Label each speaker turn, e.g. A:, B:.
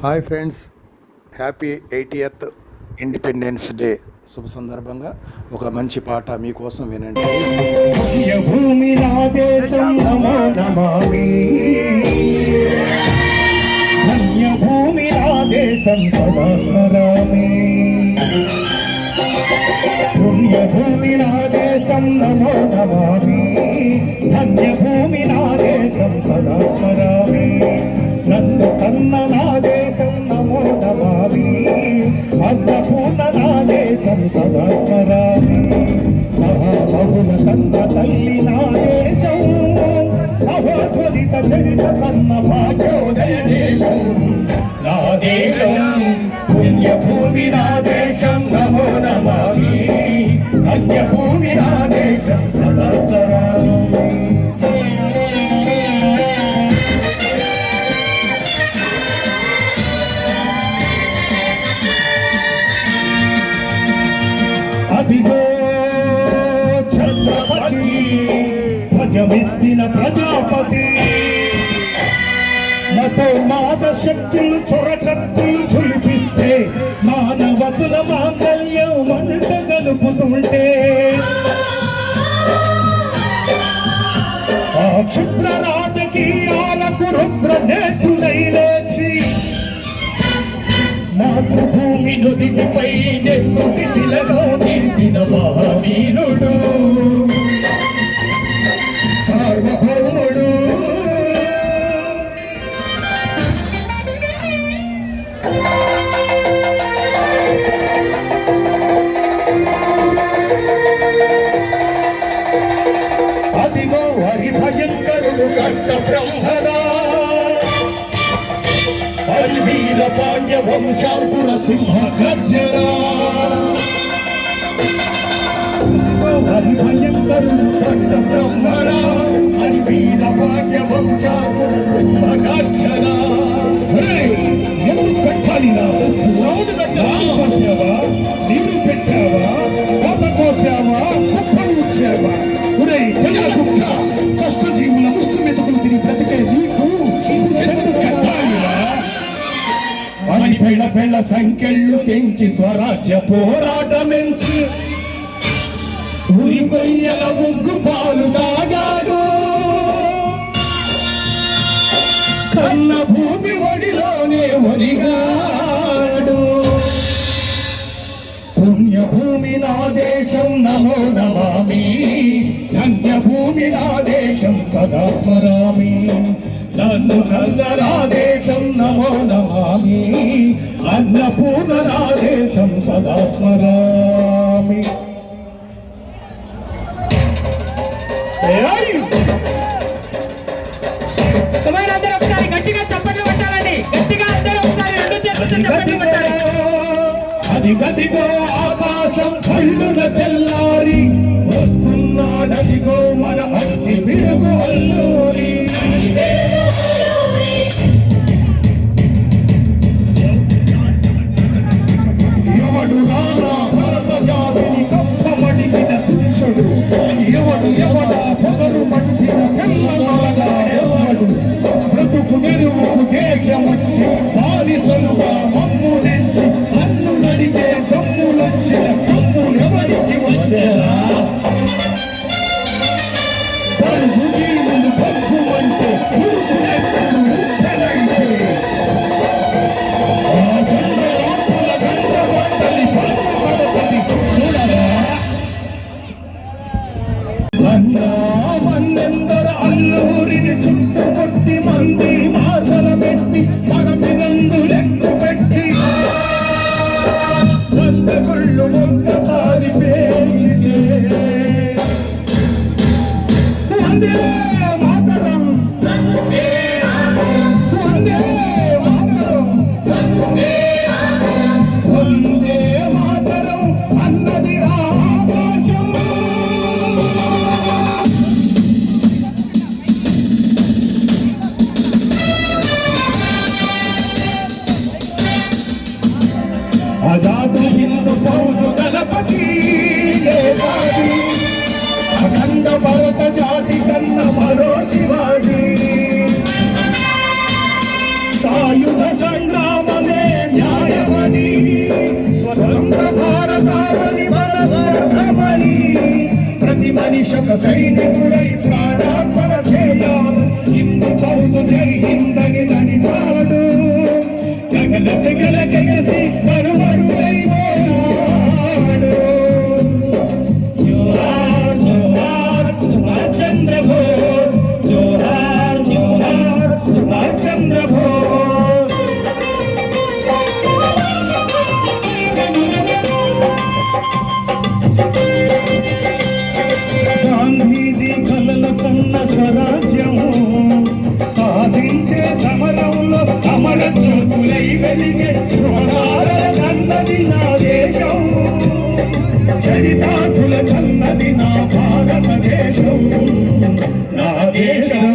A: Hi friends, happy 80th independence day శుభ సందర్భంగా ఒక మంచి పాట మీకోసం వినండి.
B: భూమి నా దేశం నమో నమామి, ధన్యభూమి నా దేశం సదా స్మరామి. పుణ్యభూమి నా దేశం నమో నమామి, ధన్యభూమి నా దేశం సదా స్మరామి. నన్ను కన్న నా దేశం నమో నమామి, అన్నపూర్ణ నా దేశం సదా స్మరామి. మహాబహుల కన్న తల్లి నా దేశం, మహోజ్వలిత చరిత కన్న భాగ్యోదయ దేశం నా దేశం. పుణ్యభూమి నా దేశం నమో నమామి, ధన్యభూమి నా దేశం సదా స్మరామి. అదిగో ఛత్రపతి, ధ్వజమెత్తిన ప్రజాపతి, మతోన్మాద శక్తులు చొరచత్తులు చులిపిస్తే మానవతుల మాంగళ్యం మంట గలుపుతుంటే, ఆ క్షుద్ర రాజకీయాలకు రుద్ర నేత్రుడై లేచి మాతృభూమి నుదిటిపై నెత్తుటిలో దిన మహావీరుడు సార్వభౌముడు. అదిగో హరి భయంకరుడు కంట బ్రహ్మరా, వీర పాండ్య వంశాంకుర సింహ గర్జరా. హరి భయంకరుడు కంట బ్రహ్మరా, వీర పాండ్య వంశాంకుర సింహ గర్జరా. ఎందుకు పెట్టాలి నా శస్త్రు? కోసావా, నీరు పెట్టావా, కోత కోసావా, కుప్పలు వచ్చావా? ఉరే తెల్ల కుక్క, కష్టజీవుల ముష్టి మెతుకులు తిని బ్రతికే నీకు ఎందుకు కట్టాలిరా? అని పెళ్ళ పెళ్ళ సంఖ్యళ్ళు తెంచి స్వరాజ్య పోరాటమెంచి ఉరి కొయ్యల ఉగ్గు పాలు దాగాడు. కన్న భూమి ఒడిలోనే ఒరిగాడు. పుణ్యభూమి నా దేశం నమో నమామి, ధన్యభూమి నా దేశం సదా స్మరామి. నన్ను కన్న నా దేశం నమో నమామి, అన్నపూర్ణ నా దేశం సదా స్మరామి.
C: ఒకసారి గట్టిగా చప్పట్లు కొట్టాలండి. గట్టిగా అందరూ ఒకసారి రెండు చేతులతో చప్పట్లు కొట్టాలి.
B: అదిగదిగో ఆకాశం కళ్ళున తెల్లారి వస్తున్నాడదిగో మన అతి విడుగు అల్లూరి. ఎవడు రారా భరత జాతిని కప్పమడిగిన తుచ్చుడు, ఎవడు ఎవడా పొగరు మంటిన తెల్లగా ఎవడు బ్రతుకు నెరువుకు దేశమొచ్చి బానిసలుగా మమ్ము నెంచి అన్ను నడిగే దమ్ములొచ్చిన దమ్ములెవరికి వచ్చేరా? పరుగు జీవులు పగ్గుమంటే ఉరుకులెత్తులు ఉత్తరైతే, ఆ చంద్రరాపుల గండ్రగొట్టలి పరుగు పడతది చూడరా? మన్నెందర అల్లూరిని చుట్టుముట్టి మంది మాటల పెట్టి మనకి రంగు లెక్కు పెట్టి వందగుళ్ళు ఒక్కసారి పేర్చితే వందే మాతరం, వందే మాతరం, వందే మాతరం అన్నది ఆకాశం. అజాత హిందూ ఫౌజు గణపతి అఖండ భరత జాతి కన్న మరో శివాజీ. సాయుధ సంగ్రామ మనిషొక సైనికుడై ప్రాణార్పణ చేయాలి హిందూ పౌరు జై హిందని నడిపాడు గగన సెగల గెగసి మరుమరుడైపోయాడు జోహార్ జోహార్ సుభాష్ చంద్ర బోస్ జోహార్ జోహార్ సుభాష్ చంద్ర బోస్ గాంధీజీ కలలు కన్న స్వరాజ్యం సాధించే సమరంలో అమర జ్యోతులై వెలిగే కన్నది నా దేశం చరితార్థుల కన్నది నా భారతదేశం నా దేశం